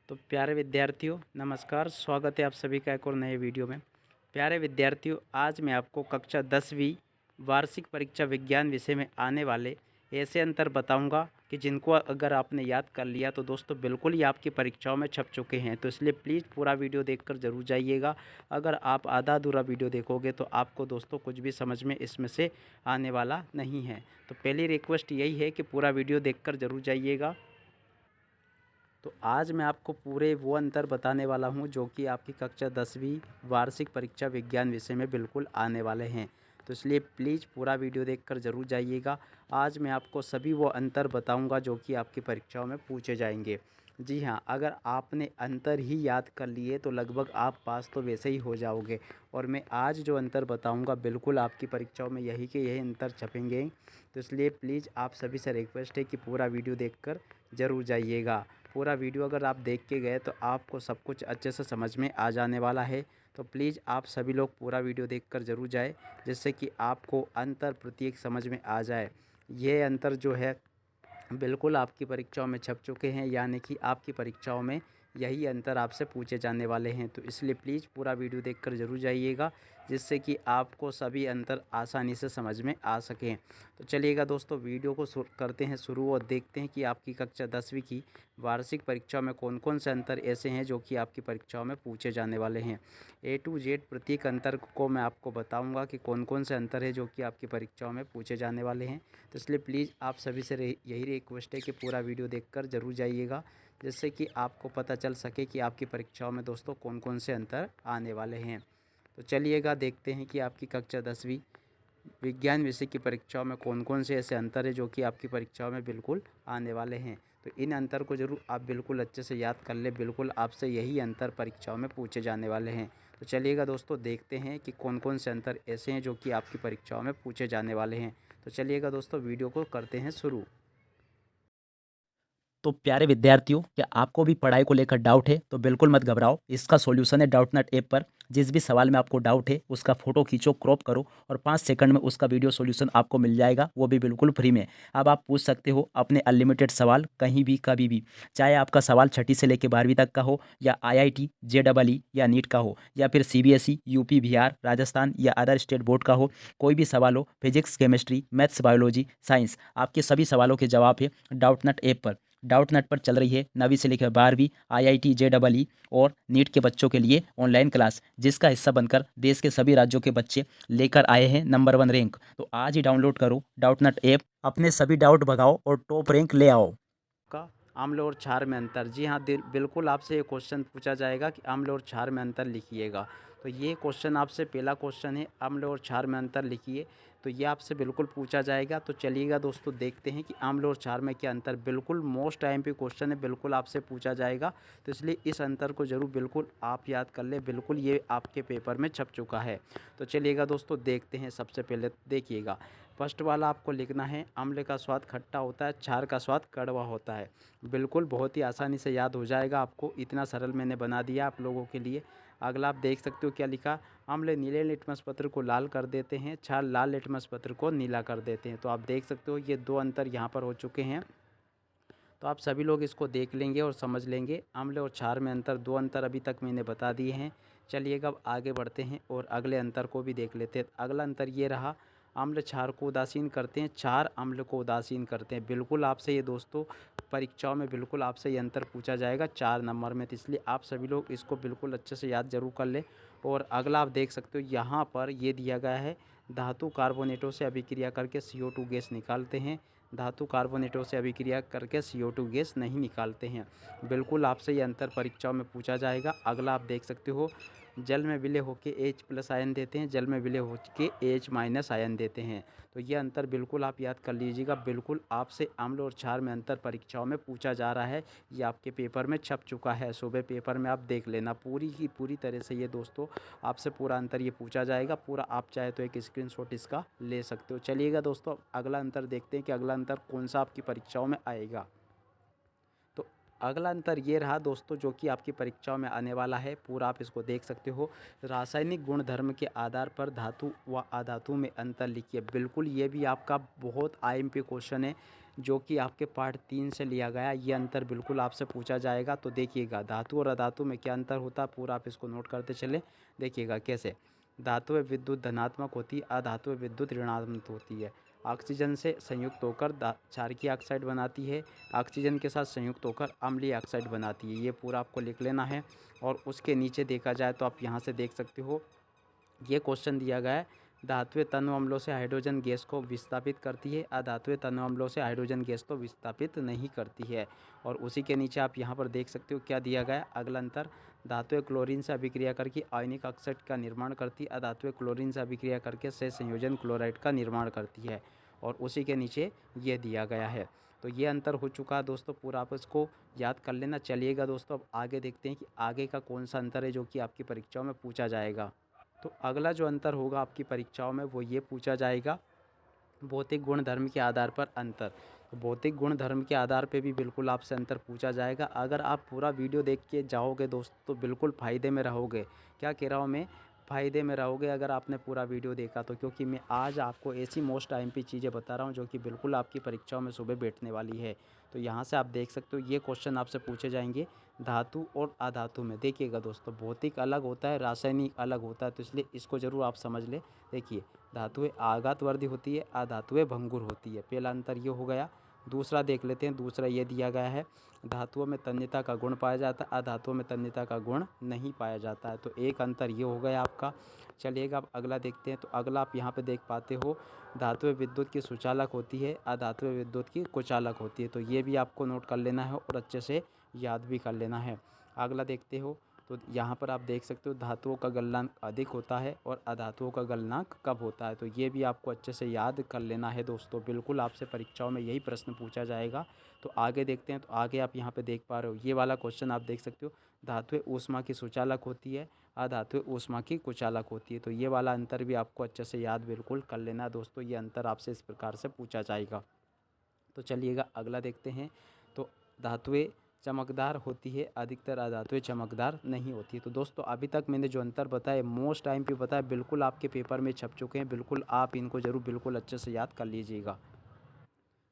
तो प्यारे विद्यार्थियों नमस्कार, स्वागत है आप सभी का एक और नए वीडियो में। प्यारे विद्यार्थियों, आज मैं आपको कक्षा 10वीं वार्षिक परीक्षा विज्ञान विषय में आने वाले ऐसे अंतर बताऊंगा कि जिनको अगर आपने याद कर लिया तो दोस्तों बिल्कुल ही आपकी परीक्षाओं में छप चुके हैं। तो इसलिए प्लीज़ पूरा वीडियो देखकर ज़रूर जाइएगा। अगर आप आधा अधूरा वीडियो देखोगे तो आपको दोस्तों कुछ भी समझ में इसमें से आने वाला नहीं है। तो पहली रिक्वेस्ट यही है कि पूरा वीडियो देखकर ज़रूर जाइएगा। तो आज मैं आपको पूरे वो अंतर बताने वाला हूँ जो कि आपकी कक्षा 10वीं वार्षिक परीक्षा विज्ञान विषय में बिल्कुल आने वाले हैं। तो इसलिए प्लीज़ पूरा वीडियो देखकर ज़रूर जाइएगा। आज मैं आपको सभी वो अंतर बताऊंगा जो कि आपकी परीक्षाओं में पूछे जाएंगे। जी हाँ, अगर आपने अंतर ही याद कर लिए तो लगभग आप पास तो वैसे ही हो जाओगे। और मैं आज जो अंतर बताऊंगा बिल्कुल आपकी परीक्षाओं में यही के यही अंतर छपेंगे। तो इसलिए प्लीज़ आप सभी से रिक्वेस्ट है कि पूरा वीडियो देखकर ज़रूर जाइएगा। पूरा वीडियो अगर आप देख के गए तो आपको सब कुछ अच्छे से समझ में आ जाने वाला है। तो प्लीज़ आप सभी लोग पूरा वीडियो देखकर ज़रूर जाए, जिससे कि आपको अंतर प्रत्येक समझ में आ जाए। ये अंतर जो है बिल्कुल आपकी परीक्षाओं में छप चुके हैं, यानी कि आपकी परीक्षाओं में यही अंतर आपसे पूछे जाने वाले हैं। तो इसलिए प्लीज़ पूरा वीडियो देखकर ज़रूर जाइएगा, जिससे कि आपको सभी अंतर आसानी से समझ में आ सकें। तो चलिएगा दोस्तों, वीडियो को करते हैं शुरू और देखते हैं कि आपकी कक्षा 10वीं की वार्षिक परीक्षाओं में कौन कौन से अंतर ऐसे हैं जो कि आपकी परीक्षाओं में पूछे जाने वाले हैं। ए टू जेड प्रत्येक अंतर को मैं आपको बताऊंगा कि कौन कौन से अंतर है जो कि आपकी परीक्षाओं में पूछे जाने वाले हैं। तो इसलिए प्लीज़ आप सभी से यही रिक्वेस्ट है कि पूरा वीडियो देखकर ज़रूर जाइएगा, जिससे कि आपको पता चल सके कि आपकी परीक्षाओं में दोस्तों कौन कौन से अंतर आने वाले हैं। तो चलिएगा देखते हैं कि आपकी कक्षा 10वीं विज्ञान विषय की परीक्षाओं में कौन कौन से ऐसे अंतर है जो कि आपकी परीक्षाओं में बिल्कुल आने वाले हैं। तो इन अंतर को ज़रूर आप बिल्कुल अच्छे से याद कर ले, बिल्कुल आपसे यही अंतर परीक्षाओं में पूछे जाने वाले हैं। तो चलिएगा दोस्तों, देखते हैं कि कौन कौन से अंतर ऐसे हैं जो कि आपकी परीक्षाओं में पूछे जाने वाले हैं। तो चलिएगा दोस्तों, वीडियो को करते हैं शुरू। तो प्यारे विद्यार्थियों, क्या आपको भी पढ़ाई को लेकर डाउट है तो बिल्कुल मत घबराओ। इसका सॉल्यूशन है डाउटनट ऐप पर। जिस भी सवाल में आपको डाउट है उसका फोटो खींचो, क्रॉप करो और 5 सेकंड में उसका वीडियो सॉल्यूशन आपको मिल जाएगा, वो भी बिल्कुल फ्री में। अब आप पूछ सकते हो अपने अनलिमिटेड सवाल कहीं भी कभी भी, चाहे आपका सवाल छठी से लेकर 12वीं तक का हो, या IIT JEE या नीट का हो, या फिर CBSE यूपी बिहार राजस्थान या अदर स्टेट बोर्ड का हो। कोई भी सवाल हो, physics chemistry maths biology science, आपके सभी सवालों के जवाब है डाउटनट ऐप पर। डाउटनट पर चल रही है 9वीं से लेकर 12वीं IIT JEE और नीट के बच्चों के लिए ऑनलाइन क्लास, जिसका हिस्सा बनकर देश के सभी राज्यों के बच्चे लेकर आए हैं नंबर 1 रैंक। तो आज ही डाउनलोड करो डाउटनट ऐप, अपने सभी डाउट भगाओ और टॉप रैंक ले आओ। का अम्ल और क्षार में अंतर। जी हाँ, बिल्कुल आपसे ये क्वेश्चन पूछा जाएगा कि अम्ल और क्षार में अंतर लिखिएगा। तो ये क्वेश्चन आपसे पहला क्वेश्चन है, अम्ल और क्षार में अंतर लिखिए। तो ये आपसे बिल्कुल पूछा जाएगा। तो चलिएगा दोस्तों, देखते हैं कि अम्ल और क्षार में क्या अंतर। बिल्कुल मोस्ट IMP क्वेश्चन है, बिल्कुल आपसे पूछा जाएगा। तो इसलिए इस अंतर को ज़रूर बिल्कुल आप याद कर ले, बिल्कुल ये आपके पेपर में छप चुका है। तो चलिएगा दोस्तों, देखते हैं। सबसे पहले देखिएगा, फर्स्ट वाला आपको लिखना है, अम्ल का स्वाद खट्टा होता है, क्षार का स्वाद कड़वा होता है। बिल्कुल बहुत ही आसानी से याद हो जाएगा आपको, इतना सरल मैंने बना दिया आप लोगों के लिए। अगला आप देख सकते हो क्या लिखा, अम्ल नीले लिटमस पत्र को लाल कर देते हैं, क्षार लाल लिटमस पत्र को नीला कर देते हैं। तो आप देख सकते हो ये दो अंतर यहाँ पर हो चुके हैं। तो आप सभी लोग इसको देख लेंगे और समझ लेंगे। अम्ल और क्षार में अंतर, दो अंतर अभी तक मैंने बता दिए हैं। चलिएगा अब आगे बढ़ते हैं और अगले अंतर को भी देख लेते हैं। अगला अंतर ये रहा, अम्ल क्षार को उदासीन करते हैं, क्षार अम्ल को उदासीन करते हैं। बिल्कुल आपसे ये दोस्तों परीक्षाओं में बिल्कुल आपसे ये अंतर पूछा जाएगा 4 नंबर में। तो इसलिए आप सभी लोग इसको बिल्कुल अच्छे से याद जरूर कर लें। और अगला आप देख सकते हो यहाँ पर ये दिया गया है, धातु कार्बोनेटों से अभिक्रिया करके CO2 गैस निकालते हैं, धातु कार्बोनेटों से अभिक्रिया करके CO2 गैस नहीं निकालते हैं। बिल्कुल आपसे ये अंतर परीक्षाओं में पूछा जाएगा। अगला आप देख सकते हो, जल में विलय होकर H+ आयन देते हैं, जल में विलय होकर H- आयन देते हैं। तो ये अंतर बिल्कुल आप याद कर लीजिएगा। बिल्कुल आपसे अम्ल और क्षार में अंतर परीक्षाओं में पूछा जा रहा है। ये आपके पेपर में छप चुका है, सुबह पेपर में आप देख लेना। पूरी की पूरी तरह से ये दोस्तों आपसे पूरा अंतर ये पूछा जाएगा पूरा। आप चाहे तो एक स्क्रीनशॉट इसका ले सकते हो। चलिएगा दोस्तों, अगला अंतर देखते हैं कि अगला अंतर कौन सा आपकी परीक्षाओं में आएगा। तो अगला अंतर ये रहा दोस्तों, जो कि आपकी परीक्षाओं में आने वाला है, पूरा आप इसको देख सकते हो। रासायनिक गुणधर्म के आधार पर धातु व अधातु में अंतर लिखिए। बिल्कुल ये भी आपका बहुत आईएमपी क्वेश्चन है, जो कि आपके पार्ट 3 से लिया गया। ये अंतर बिल्कुल आपसे पूछा जाएगा। तो देखिएगा, धातु और अधातु में क्या अंतर होता है, पूरा आप इसको नोट करते चलें। देखिएगा कैसे। धातु में विद्युत धनात्मक होती है, अधातु में विद्युत ऋणात्मक होती है। ऑक्सीजन से संयुक्त होकर क्षारकीय ऑक्साइड बनाती है, ऑक्सीजन के साथ संयुक्त होकर अम्लीय ऑक्साइड बनाती है। ये पूरा आपको लिख लेना है। और उसके नीचे देखा जाए तो आप यहाँ से देख सकते हो, ये क्वेश्चन दिया गया है, धातुएं तनु अम्लों से हाइड्रोजन गैस को विस्थापित करती है, अधातुएं तनु अम्लों से हाइड्रोजन गैस को विस्थापित नहीं करती है। और उसी के नीचे आप यहाँ पर देख सकते हो क्या दिया गया है, अगला अंतर, धातुएं क्लोरीन से अभिक्रिया करके आयनिक ऑक्साइड का निर्माण करती है, अधातुएं क्लोरीन से अभिक्रिया करके सहसंयोजन क्लोराइड का निर्माण करती है। और उसी के नीचे ये दिया गया है। तो ये अंतर हो चुका है दोस्तों, पूरा आप इसको याद कर लेना। चलिएगा दोस्तों, अब आगे देखते हैं कि आगे का कौन सा अंतर है जो कि आपकी परीक्षाओं में पूछा जाएगा। तो अगला जो अंतर होगा आपकी परीक्षाओं में, वो ये पूछा जाएगा, भौतिक गुण धर्म के आधार पर अंतर। तो भौतिक गुण धर्म के आधार पे भी बिल्कुल आपसे अंतर पूछा जाएगा। अगर आप पूरा वीडियो देख के जाओगे दोस्त, तो बिल्कुल फ़ायदे में रहोगे। क्या कह रहा हूँ मैं, फ़ायदे में रहोगे अगर आपने पूरा वीडियो देखा तो। क्योंकि मैं आज आपको ऐसी मोस्ट आईएमपी चीज़ें बता रहा हूँ जो कि बिल्कुल आपकी परीक्षाओं में सुबह बैठने वाली है। तो यहाँ से आप देख सकते हो, ये क्वेश्चन आपसे पूछे जाएंगे धातु और अधातु में। देखिएगा दोस्तों, भौतिक अलग होता है, रासायनिक अलग होता है, तो इसलिए इसको ज़रूर आप समझ लें। देखिए, धातुएं आघातवर्धी होती है, अधातुएं भंगुर होती है। पहला अंतर ये हो गया। दूसरा देख लेते हैं, दूसरा ये दिया गया है, धातुओं में तन्यता का गुण पाया जाता है, अधातुओं में तन्यता का गुण नहीं पाया जाता है। तो एक अंतर ये हो गया आपका। चलिएगा अब अगला देखते हैं। तो अगला आप यहाँ पे देख पाते हो, धातुएं विद्युत की सुचालक होती है, अधातुएं विद्युत की कुचालक होती है। तो ये भी आपको नोट कर लेना है और अच्छे से याद भी कर लेना है। अगला देखते हो, तो यहाँ पर आप देख सकते हो, धातुओं का गलनांक अधिक होता है और अधातुओं का गलनांक कब होता है। तो ये भी आपको अच्छे से याद कर लेना है दोस्तों, बिल्कुल आपसे परीक्षाओं में यही प्रश्न पूछा जाएगा। तो आगे देखते हैं। तो आगे आप यहाँ पे देख पा रहे हो, ये वाला क्वेश्चन आप देख सकते हो, धातुएं ऊष्मा की सुचालक होती है, अधातुएं ऊष्मा की कुचालक होती है। तो ये वाला अंतर भी आपको अच्छे से याद बिल्कुल कर लेना है दोस्तों, ये अंतर आपसे इस प्रकार से पूछा जाएगा। तो चलिएगा अगला देखते हैं। तो धातुएं चमकदार होती है, अधिकतर अधातुएं चमकदार नहीं होती है। तो दोस्तों, अभी तक मैंने जो अंतर बताए, मोस्ट टाइम पे बताया, बिल्कुल आपके पेपर में छप चुके हैं। बिल्कुल आप इनको ज़रूर बिल्कुल अच्छे से याद कर लीजिएगा।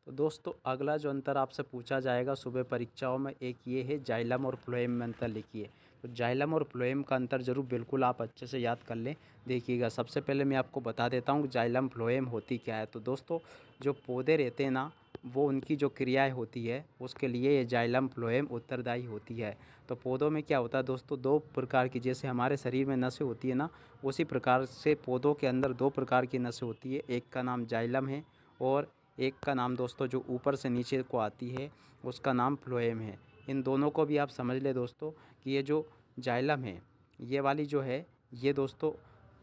तो दोस्तों, अगला जो अंतर आपसे पूछा जाएगा सुबह परीक्षाओं में, एक ये है, जाइलम और फ्लोएम में अंतर लिखिए। तो जाइलम और फ्लोएम का अंतर ज़रूर बिल्कुल आप अच्छे से याद कर लें। देखिएगा, सबसे पहले मैं आपको बता देता हूँ जाइलम फ्लोएम होती क्या है। तो दोस्तों, जो पौधे रहते हैं ना, वो उनकी जो क्रियाएं होती है, उसके लिए ये जाइलम फ्लोएम उत्तरदायी होती है। तो पौधों में क्या होता है दोस्तों, दो प्रकार की, जैसे हमारे शरीर में नसें होती है ना, उसी प्रकार से पौधों के अंदर दो प्रकार की नसें होती है। एक का नाम जाइलम है और एक का नाम दोस्तों जो ऊपर से नीचे को आती है, उसका नाम फ्लोएम है। इन दोनों को भी आप समझ ले दोस्तों कि ये जो जाइलम है, ये वाली जो है, ये दोस्तों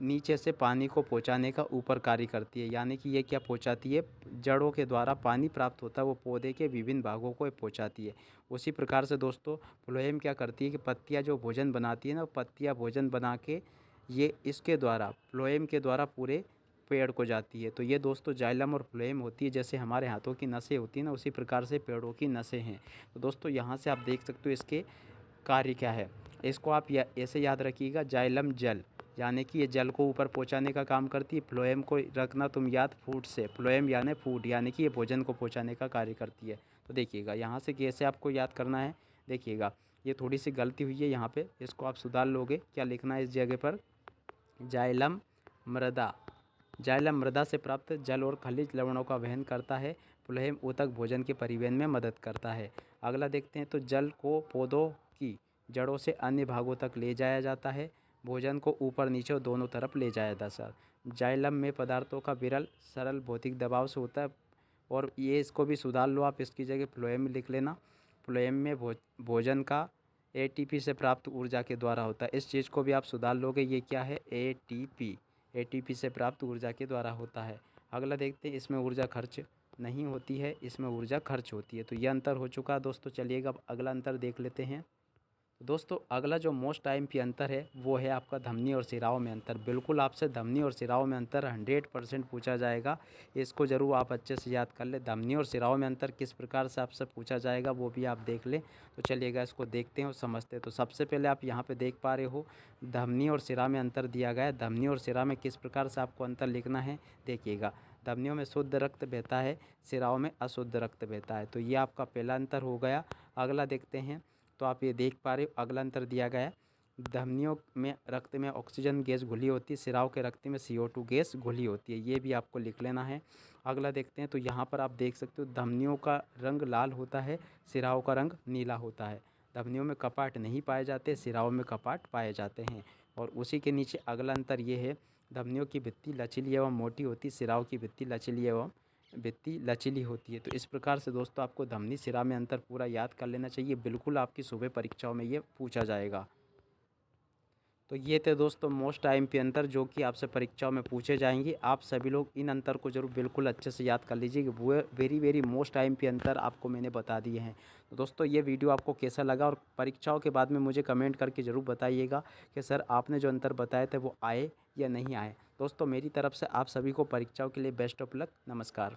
नीचे से पानी को पहुंचाने का ऊपर कार्य करती है। यानी कि ये क्या पहुंचाती है, जड़ों के द्वारा पानी प्राप्त होता है, वो पौधे के विभिन्न भागों को पहुंचाती है। उसी प्रकार से दोस्तों फ्लोएम क्या करती है कि पत्तियां जो भोजन बनाती है ना, पत्तियां भोजन बना के ये इसके द्वारा, फ्लोएम के द्वारा पूरे पेड़ को जाती है। तो ये दोस्तों जाइलम और फ्लोएम होती है। जैसे हमारे हाथों की नसें होती हैं ना, उसी प्रकार से पेड़ों की नसें हैं। तो दोस्तों, यहाँ से आप देख सकते हो इसके कार्य क्या है। इसको आप ऐसे याद रखिएगा, जाइलम जल, यानी कि ये जल को ऊपर पहुंचाने का काम करती है। फ्लोएम को रखना तुम याद फूड से, फ्लोएम यानी फूड, यानी कि ये भोजन को पहुंचाने का कार्य करती है। तो देखिएगा यहाँ से कैसे आपको याद करना है। देखिएगा, ये थोड़ी सी गलती हुई है यहाँ पे, इसको आप सुधार लोगे। क्या लिखना है इस जगह पर, जाइलम मृदा, जाइलम मृदा से प्राप्त जल और खनिज लवणों का वहन करता है। फ्लोएम ऊतक भोजन के परिवहन में मदद करता है। अगला देखते हैं। तो जल को पौधों की जड़ों से अन्य भागों तक ले जाया जाता है। भोजन को ऊपर नीचे और दोनों तरफ ले जाया जाता है। जाइलम में पदार्थों का विरल सरल भौतिक दबाव से होता है। और ये इसको भी सुधार लो आप, इसकी जगह फ्लोएम लिख लेना। फ्लोएम में भोजन का एटीपी से प्राप्त ऊर्जा के द्वारा होता है। इस चीज़ को भी आप सुधार लोगे। ये क्या है, एटीपी, एटीपी से प्राप्त ऊर्जा के द्वारा होता है। अगला देखते हैं, इसमें ऊर्जा खर्च नहीं होती है, इसमें ऊर्जा खर्च होती है। तो ये अंतर हो चुका है दोस्तों। चलिएगा अब अगला अंतर देख लेते हैं। दोस्तों अगला जो मोस्ट आईएमपी अंतर है वो है आपका धमनी और सिराओं में अंतर। बिल्कुल आपसे धमनी और सिराओं में अंतर 100% पूछा जाएगा। इसको ज़रूर आप अच्छे से याद कर लें। धमनी और सिराओं में अंतर किस प्रकार से आपसे पूछा जाएगा वो भी आप देख लें। तो चलिएगा इसको देखते हैं और समझते हैं। तो सबसे पहले आप यहाँ पर देख पा रहे हो धमनी और सिरा में अंतर दिया गया है। धमनी और सिरा में किस प्रकार से आपको अंतर लिखना है देखिएगा। धमनियों में शुद्ध रक्त बहता है, सिराओं में अशुद्ध रक्त बहता है। तो ये आपका पहला अंतर हो गया। अगला देखते हैं। तो आप ये देख पा रहे हो अगला अंतर दिया गया है। धमनियों में रक्त में ऑक्सीजन गैस घुली होती है, सिराओं के रक्त में CO2 गैस घुली होती है। ये भी आपको लिख लेना है। अगला देखते हैं। तो यहाँ पर आप देख सकते हो धमनियों का रंग लाल होता है, सिराओं का रंग नीला होता है। धमनियों में कपाट नहीं पाए जाते, सिराओं में कपाट पाए जाते हैं। और उसी के नीचे अगला अंतर ये है, धमनियों की भित्ति लचीली एवं मोटी होती, सिराओं की भित्ति लचीली होती है। तो इस प्रकार से दोस्तों आपको धमनी सिरा में अंतर पूरा याद कर लेना चाहिए। बिल्कुल आपकी सुबह परीक्षाओं में ये पूछा जाएगा। तो ये थे दोस्तों मोस्ट आईएमपी अंतर जो कि आपसे परीक्षाओं में पूछे जाएंगे। आप सभी लोग इन अंतर को जरूर बिल्कुल अच्छे से याद कर लीजिए कि वो वेरी मोस्ट आईएमपी अंतर आपको मैंने बता दिए हैं। तो दोस्तों ये वीडियो आपको कैसा लगा और परीक्षाओं के बाद में मुझे कमेंट करके ज़रूर बताइएगा कि सर आपने जो अंतर बताए थे वो आए या नहीं आए। दोस्तों मेरी तरफ से आप सभी को परीक्षाओं के लिए बेस्ट ऑफ लक। नमस्कार।